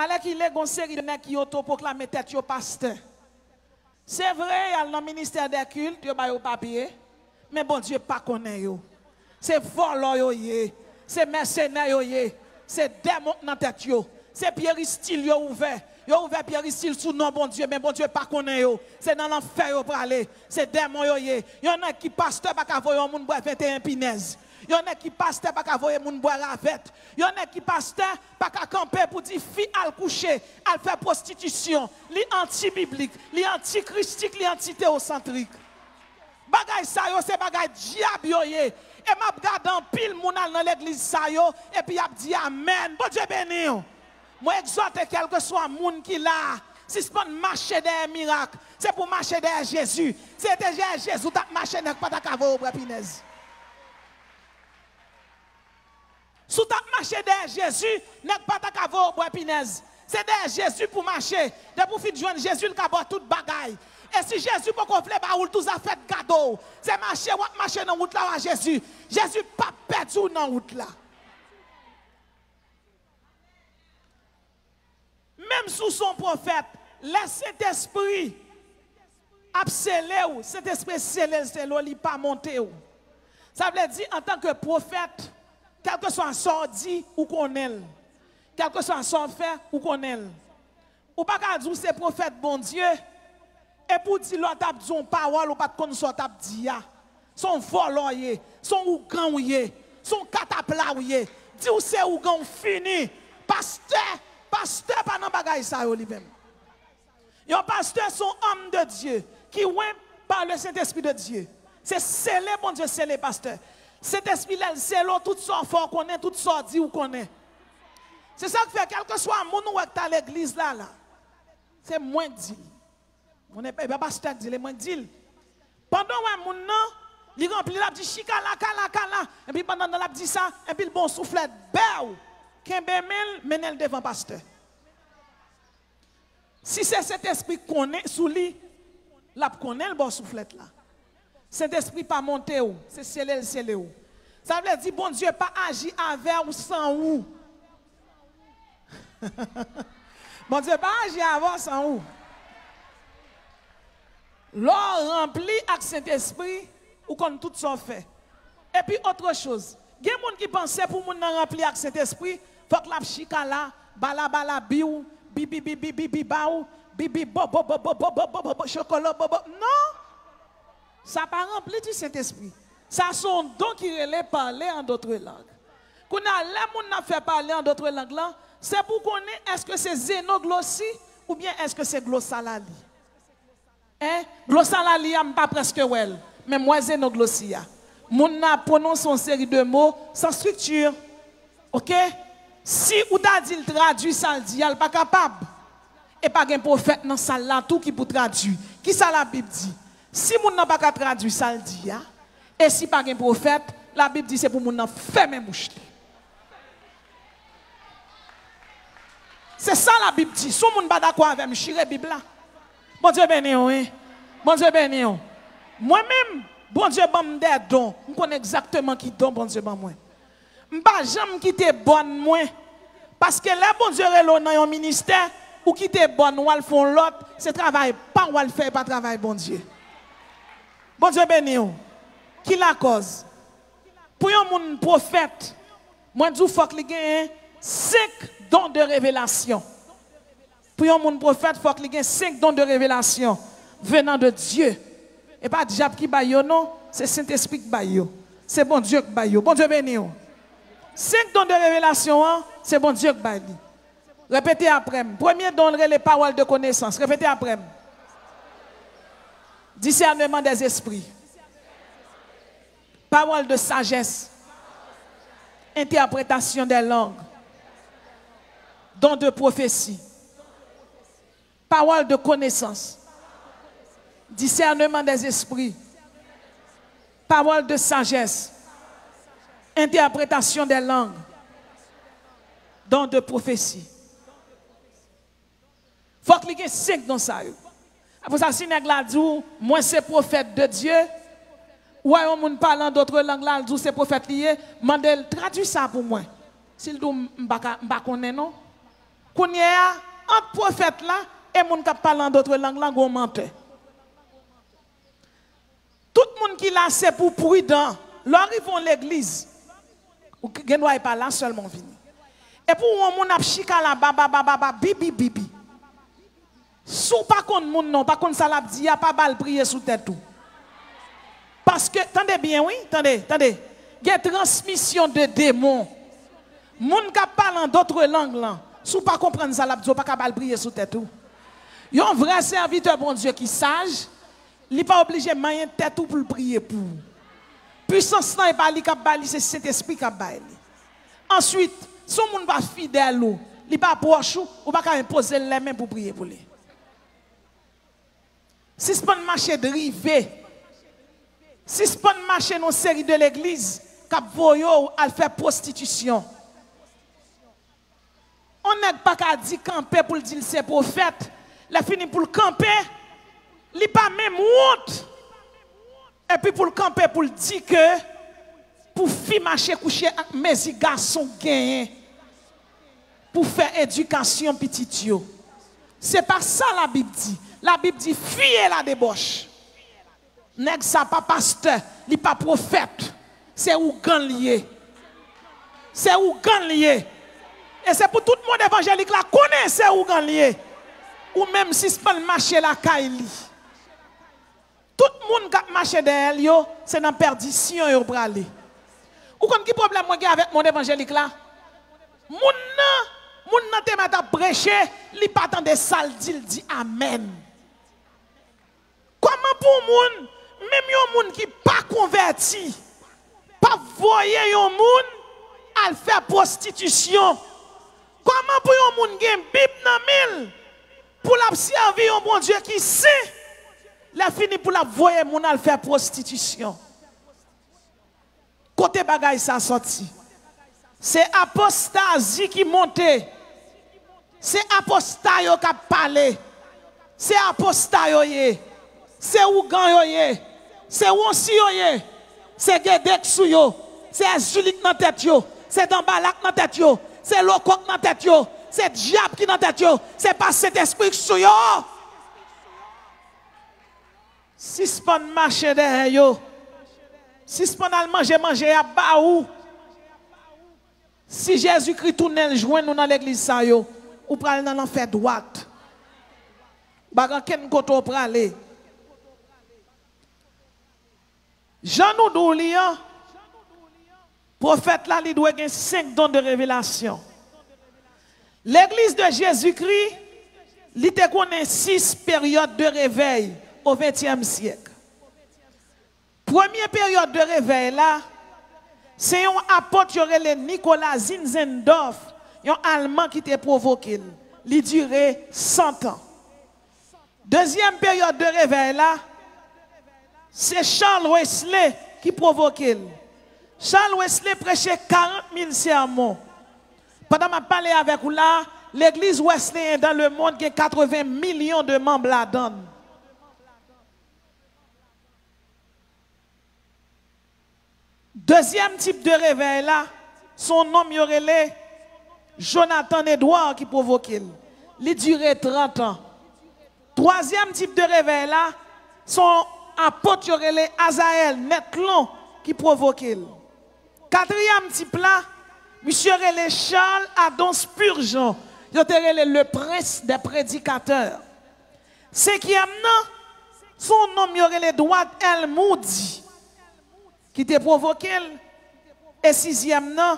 Alors qu'il est une série de gens qui autoproclament tête yo pasteur. C'est vrai, il y a le ministère des cultes, il y a papier, mais bon Dieu pas connaît yo. C'est volant yo yé, c'est mercenaire yo yé, c'est démon dans tête yo, c'est Pierre Style yo ouvert. Yo ouvert Pierre Style sous nom bon Dieu, mais bon Dieu pas connaît yo. C'est dans l'enfer yo pour aller. C'est démon yo yé. Y en a qui pasteur pas ka voyer moun boire 21 pinaises. Il y en a qui pasteur pas qu'à voyer moun boire ravette. Il y en a qui pasteur pas qu'à camper pour dire fille al coucher, al faire prostitution, li anti-biblique, li anti-christique, li anti-théocentrique. Bagay sa yo c'est bagay diable yo ye. Et m'a regarde en pile moun dans l'église sa yo et puis a dit amen. Bon Dieu béni yo. Moi exhorte quel que soit moun qui là, si c'est pas marcher des miracles, c'est pour marcher derrière Jésus. C'est derrière Jésus t'a marché n'est pas ta cavo au pinaise. Sous ta marché derrière Jésus, n'est pas ta cavo au bois pinaise. C'est derrière Jésus pour marcher. De pour faire joindre Jésus, le cabot toute bagaille. Et si Jésus peut confler, bah ou tout ça fait cadeau. C'est marcher ou marcher dans route là à Jésus. Jésus pas perdu dans route là. Même sous son prophète, laisse cet esprit abscellé ou cet esprit scellé, il pas monté ou. Ça veut dire en tant que prophète, quel que soit son dit ou qu'on est, quel que soit son fait ou qu'on est, ou pas qu'à dire c'est prophète bon Dieu, et pour dire l'autre dit une parole ou pas de connaître t'a dit son volant son ougan son catapla dit ou c'est ougan fini, pasteur pas dans bagaille ça lui-même. Un pasteur son homme de Dieu qui ouin par le Saint-Esprit de Dieu. C'est scellé bon Dieu scellé pasteur. Cet esprit-là, c'est là, tout ça fort qu'on est, tout ça dit ou qu'on est. C'est ça qui fait, quel que soit mon ou à l'église là, c'est moins dit. On n'est pas pasteur dit, les moins dit. Pendant que mon nom, il remplit la dit chikala, kala, et puis pendant la dit ça, et puis le bon soufflet, béou, kembemel, menel devant pasteur. Si c'est cet esprit qu'on est sous lui, la connaît le bon soufflet là. Saint-Esprit pas monté ou, c'est scellé ou. Ça veut dire, bon Dieu pas agi avec ou sans ou. Bon Dieu pas agi avec ou sans ou. L'or rempli avec Saint-Esprit, ou qu'on tout ça fait. Et puis autre chose, il y a des gens qui pensaient pour moun rempli avec Saint-Esprit, faut que la chika là, bala biou, bibi baou, bibi bo chocolat bobo. Non! Ça pas rempli du Saint-Esprit. Ça sont donc qui relève parler en d'autres langues. Quand les gens fait parler en d'autres langues là, c'est pour connaître est-ce que c'est zénoglossie ou bien est-ce que c'est glossalali. Hein? Glossalali a pas presque well, mais moi zénoglossie a. Moun na prononce une série de mots sans structure. OK? Si ou t'a dit le traduit ça le dit, il pas capable. Et pas un prophète dans salle là tout qui pour traduire. Qui ça la Bible dit? Si moun n'a pas qu'à traduire ça le dit, et si pas un prophète, la Bible dit c'est pour moun n'a fermer bouche. C'est ça la Bible dit. Si moun pas d'accord avec me chire Bible là. Bon Dieu béni oui. Bon Dieu béni. Moi-même, bon Dieu bam des dons. Je connais exactement qui don bon Dieu bam moi. M'pa jamais quitter bonne moi parce que là bon Dieu relo dans un ministère ou quitter bonne ou al font l'autre, c'est travail pas ou al faire pas travail bon Dieu. Bon Dieu béni. Qui la cause? Pour un prophète, moi je faut qu'il ait 5 dons de révélation. Pour un prophète, il faut qu'il ait 5 dons de révélation venant de Dieu. Et pas diable qui baille non, c'est Saint-Esprit qui baille. C'est bon Dieu qui baille. Bon Dieu béni. 5 dons de révélation, c'est bon Dieu qui baille. Répétez après. Premier don, les paroles de connaissance. Répétez après. Discernement des esprits. Parole de sagesse. Interprétation des langues. Don de prophétie. Parole de connaissance. Discernement des esprits. Parole de sagesse. Interprétation des langues. Don de prophétie. Il faut cliquer 5 dans ça. Pour ça, si nèg la dit, moi c'est prophète de Dieu, ou un monde parlant d'autres langues là, dit c'est prophète lié, mandel traduis ça pour moi. S'il dit m'pa connaît non. Qu'on y a entre prophète là et moun qui parle en d'autres langues là gon menteur. Tout le monde qui là c'est pour prudent. Lors ils vont l'église. Ou gen doit pas là seulement venir. Et pour un moun ap chika la baba bibi bibi. Sou pas kon moun non, pas kon ça l'a dit, a pas bal prier sous tête tout. Parce que attendez bien oui, attendez. Il y a transmission de démons. Moun qui parle en d'autres langues là, sou pas comprendre ça l'a dit, pas ka bal prier sous tête tout. Yon vrai serviteur bon Dieu qui sage, il pas obligé mayen tête tout pour prier pour. Puissance là est pas li k'ap bali, c'est Saint-Esprit k'ap bali. Ensuite, son moun pas fidèle ou, li pas proche ou pas ka imposer les mains pour prier pour lui. Si ce pas marché de rivé, si ce pas marché dans série de l'église, k'ap voyo al faire prostitution. On n'est pas qu'à dire camper pour dire c'est prophète, la fini pour le camper, li pas même honte. Et puis pour le camper pour dire que pour fi marcher coucher avec mes garçons gagnent pour faire éducation petit yo. C'est pas ça la Bible dit. La Bible dit fuyez la débauche. Nèg ça pas pasteur, li pas prophète. C'est ou gan lié. C'est ou gan lié. Et c'est pour tout le monde évangélique là connaît c'est ou gan lié. Ou même si c'est pas le marché la kaili. Tout le monde qui marche derrière, c'est dans la perdition yo pour aller. Ou kon ki problème moi avec mon évangélique là? Moun nan te met à prêcher, li pas tant de sale dit amen. Comment pour moun, même yon moun qui pas converti, pas voyer yon moun à faire prostitution. Comment pour yon moun gen bib nan mil pour la servir yon bon Dieu qui sait la fini pour la voyer moun al faire prostitution. Côté bagay ça sorti. C'est apostasie qui monte. C'est apostat yo qui parlé. C'est apostat yo ye. C'est ougan yo ye. C'est wonsi yo ye. C'est gedek sou yo. C'est Zulik dans tête yo. C'est Dambalak dans tête yo. C'est Lokok dans tête yo. C'est diable qui dans tête yo. C'est pas cet esprit sou yo. Si ce pas marcher derrière yo. Si ce pas manger à bas ou. Si Jésus-Christ tourne le joint nous dans l'église ça yo, ou pral dans l'enfer droite. Bagan ken koto prale. Jean nous doulian prophète là il doit gagner 5 dons de révélation. L'église de Jésus-Christ il te connaît 6 périodes de réveil au 20e siècle. Première période de réveil là, c'est un apôtre qui Nicolas Zinzendorf, un Allemand qui t'a provoqué. Il durait 100 ans. Deuxième période de réveil là, c'est Charles Wesley qui provoquait. Charles Wesley prêchait 40 000 sermons. Pendant que je parlais avec vous là, l'église Wesley dans le monde qui a 80 millions de membres là-dedans. Deuxième type de réveil là, son nom y aurait Jonathan Edouard qui provoquait. Il durait 30 ans. Troisième type de réveil là, son apôtre y aurait Azaël Netlon qui provoquait. Quatrième type là, monsieur relé Charles Adon Spurgeon, il aurait le prince des prédicateurs. Cinquième non, son nom y aurait Edward L. Moody qui t'a provoqué. Et sixième non,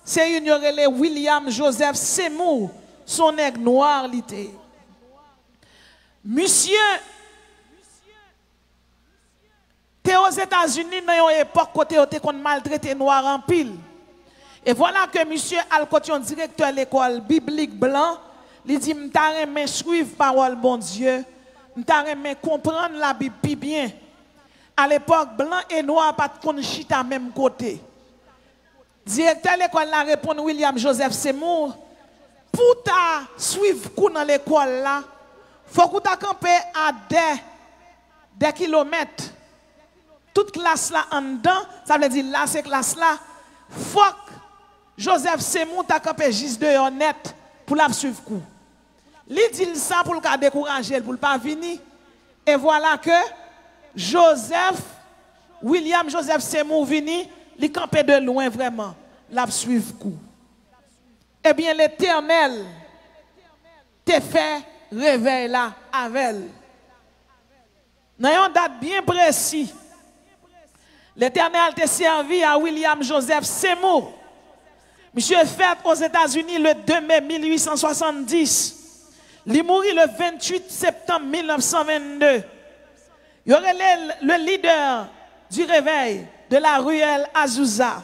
c'est ignoré William Joseph Seymour, son aigle noir l'été. Monsieur, t'es aux États-Unis dans une époque côté où t'es maltraité noir en pile. Et voilà que monsieur Alcotion, directeur de l'école biblique blanc, il dit m'ta remen suivre parole bon Dieu, m'ta remen comprendre la Bible bien. À l'époque, blanc et noir pas de chita même côté. Directeur de l'école la répond William Joseph Seymour. Pour ta suivre dans l'école là, faut que tu camper à des kilomètres. Toute classe là en dedans, ça veut dire là c'est classe là. Faut que Joseph Seymour t'a campé juste de net pour la suivre coup. Li dit ça pour le décourager, pour ne pas venir. Et voilà que William Joseph Seymour vini, il campait de loin vraiment, la suivre coup. Eh bien, l'Éternel te fait réveil là avec elle. Dans une date bien précise, l'Éternel t'a servi à William Joseph Seymour. Monsieur fait aux États-Unis le 2 mai 1870. Il est mort le 28 septembre 1922. Il y aurait le leader du réveil de la ruelle Azusa.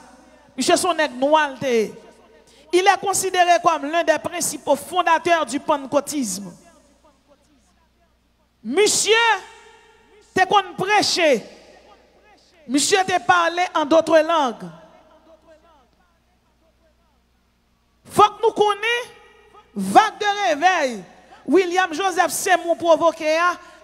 Monsieur son noir. Il est considéré comme l'un des principaux fondateurs du pentecôtisme. Monsieur, t'es qu'on prêcher. Monsieur te parlé en d'autres langues. Faut que nous connaissions vague de réveil. William Joseph Seymour provoqué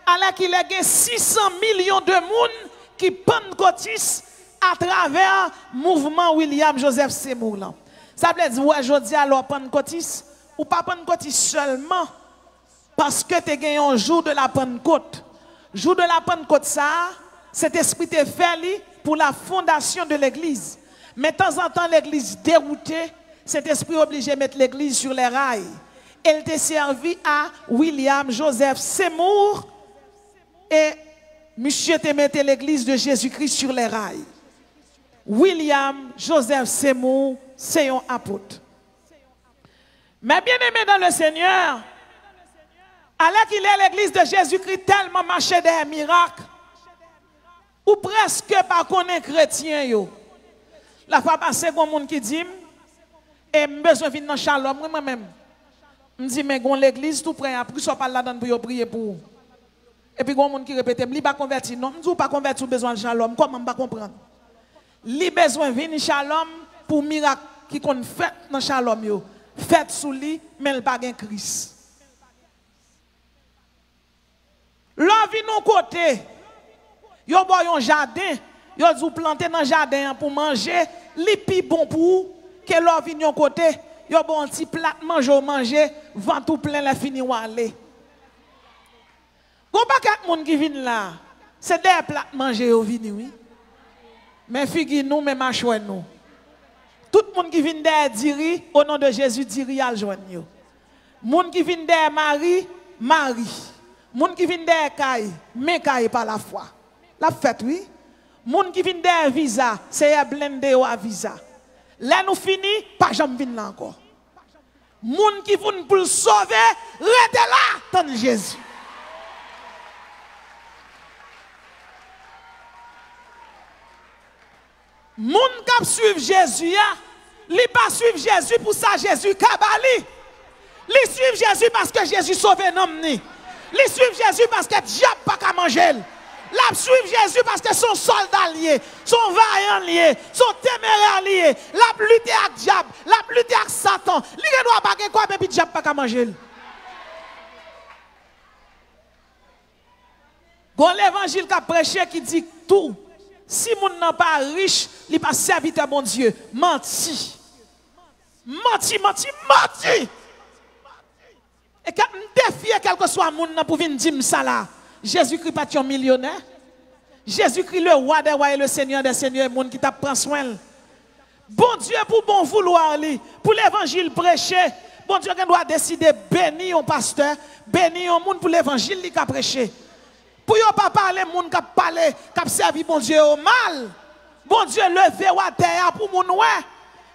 alors qu'il a 600 millions de monde qui pentecôtisent à travers le mouvement William Joseph Seymour. Ça veut dire ouais, je dis alors pentecôtiste ou pas pentecôtiste seulement parce que tu as gagné un jour de la Pentecôte. Jour de la Pentecôte ça, cet esprit est fait pour la fondation de l'église. Mais de temps en temps l'église déroutée, cet esprit est obligé de mettre l'église sur les rails. Elle t'a servi à William Joseph Seymour et monsieur te mettait l'église de Jésus-Christ sur les rails. William Joseph Seymour, c'est un apôtre. Mais bien aimé dans le Seigneur, alors qu'il est l'église de Jésus-Christ tellement marché des miracles, ou presque pas connaître chrétien yo. La fois passée, il y a un monde qui dit, et j'ai besoin de venir dans Shalom, moi-même. Je dis, mais l'église tout près, après ça parle là-dedans pour prier pour vous. Et puis il y a un monde qui répète, il pas converti. Non, je ne pas converti, besoin de Shalom. Comment je ne comprendre? Il besoin de venir Shalom pour miracle qui qu'on fait dans Shalom yo. Fait sous lui, mais il pas gain Christ. Là vient non côté. Yo boy un jardin, yo dou planter dans jardin pour manger, li pi bon pour que là vient non côté. Yo bon un petit plat manger, vent tout plein la fini ou aller. Gon pas quatre monde qui viennent là. C'est des plats manger au vini oui. Mais figue nous mais machoué nous. Tout le monde qui vient derrière diri au nom de Jésus diri al joindre yo. Monde qui vient derrière Marie, Marie. Monde qui vient derrière Caille, mais Caille par la foi. La fête oui. Monde qui vient derrière visa, c'est à blender au visa. Là nous fini, pas jamais venir là encore. Monde qui vient pour le sauver, restez là, tant Jésus. Monde qui suivre Jésus, il pas suivre Jésus pour ça Jésus kabali. Il suivre Jésus parce que Jésus sauve l'homme. Il suivre Jésus parce que diable pas qu'à manger. La suivre Jésus parce que son soldat lié, son vaillant lié, son téméraire lié, la lutte avec diable, la lutte avec Satan. Il ne doit pas quoi mais puis diable pas qu'à manger. Bon l'évangile qu'a prêché qui dit tout. Si moun n'est pas riche, il n'est pas serviteur bon Dieu. Menti. Menti, menti, menti. Et quand on défie quel que soit moun pour venir dire ça là, Jésus-Christ pas un millionnaire. Jésus-Christ le roi des rois et le Seigneur des seigneurs, moun qui t'a prend soin. Bon Dieu pour bon vouloir lui, pour l'évangile prêcher, bon Dieu doit décider bénir un pasteur, bénir un monde pour l'évangile qui a prêché. Pour ne pas parler, moun qui parle, qui servi bon Dieu au mal. Bon Dieu levé à terre pour moun ouais.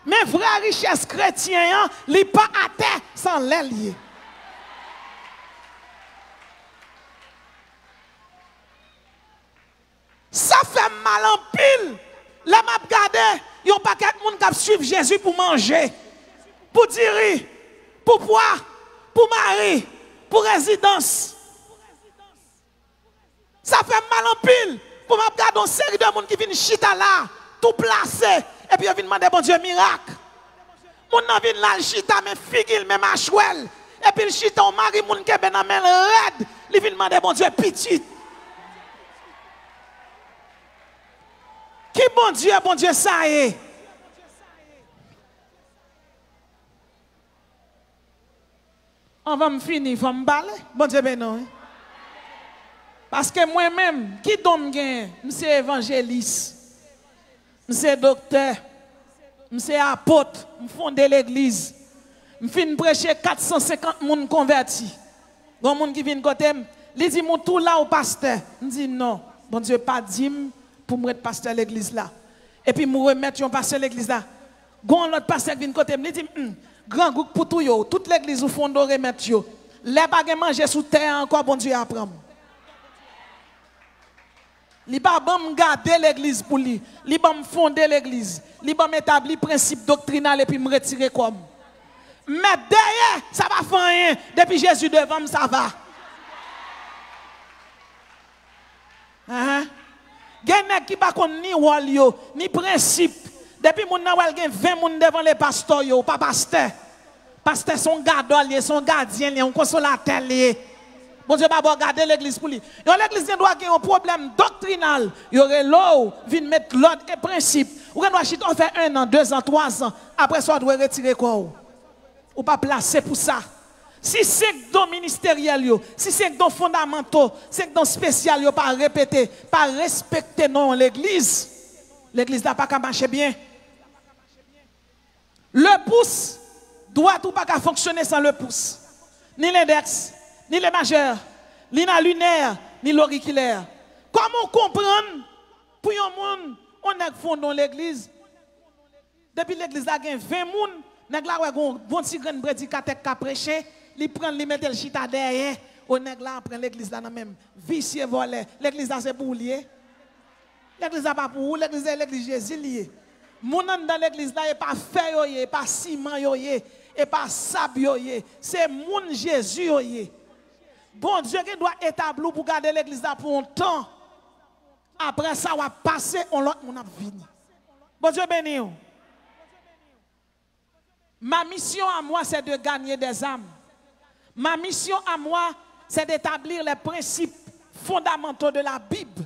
Mais vraie richesse chrétienne, il n'est pas à terre sans l'allier. Ça fait mal en pile. La m'a regardé, il n'y a pas quelqu'un qui suivre Jésus pour manger, pour dire, pour boire, pour mari, pour résidence. Ça fait mal en pile pour me regarder une série de monde qui viennent chita là, tout placé, et puis ils viennent demander bon Dieu miracle. Moun nan vient là chita mais figil mais machouel, et puis le chita on mari moun qui ben amel red, ils viennent demander bon Dieu petit. Qui bon Dieu ça est. On va me finir, il faut me parler. Bon Dieu, ben non. Parce que moi-même, qui donne gain? Je évangéliste. Je docteur. Je apôtre. Je fonde l'église. Je finis prêcher 450 personnes convertis. Il y a des gens qui viennent côté. Ils disent, mon tout là au pasteur. Je dis non. Bon Dieu, pas dit pour me être pasteur de l'église là. Et puis, me remettre un pasteur de l'église là. Il y a un autre pasteur qui vient côté. Il dit, grand groupe pour tout yo. Toute l'église au fond de remettre yo. Les pas manger sous terre encore, bon Dieu apprend. Il pas bon garder l'église pour lui. Il pas fonder l'église. Il pas établir principe doctrinal et puis me retirer comme. Mais derrière, ça va faire rien. Depuis Jésus devant, ça va. Gen qui pas ni wall yo, ni principe. Depuis mon nawal gen 20 moun devant les pasteurs yo, pas pasteur. Pasteur son gardien, son gardien, un consolateur. Bon Dieu, pas garder l'église pour lui. L'église doit avoir un problème doctrinal. Il y aurait l'eau, vient mettre l'ordre et principe. Ou doit faire 1 an, 2 ans, 3 ans. Après ça, on doit retirer quoi? Ou pas placer pour ça. Si c'est don ministériel, si c'est don fondamentaux, c'est don spécial, pas répéter, pas respecter non l'église. L'église n'a pas qu'à marcher bien. Le pouce doit ou pas qu'à fonctionner sans le pouce. Ni l'index, ni le majeur, ni la lunaire, ni l'auriculaire. Comment comprendre pour un monde, on est fondé l'église. Depuis l'église a 20 personnes, nèg la wè gon bon ti grand prédicateur qui a prêché, li prend li mette le chita derrière, on nèg la prend l'église là même vicieux volé. L'église là c'est pour lié. L'église là pas pour l'église c'est l'église Jésus lié. Moun dans l'église là est pas fer yoyé, pas ciment yoyé, et pas sable yoyé. C'est moun Jésus yoyé. Bon Dieu qui doit établir pour garder l'église là pour un temps. Après ça va passer on l'autre moun a vini. Bon Dieu béni. Ma mission à moi, c'est de gagner des âmes. Ma mission à moi, c'est d'établir les principes fondamentaux de la Bible.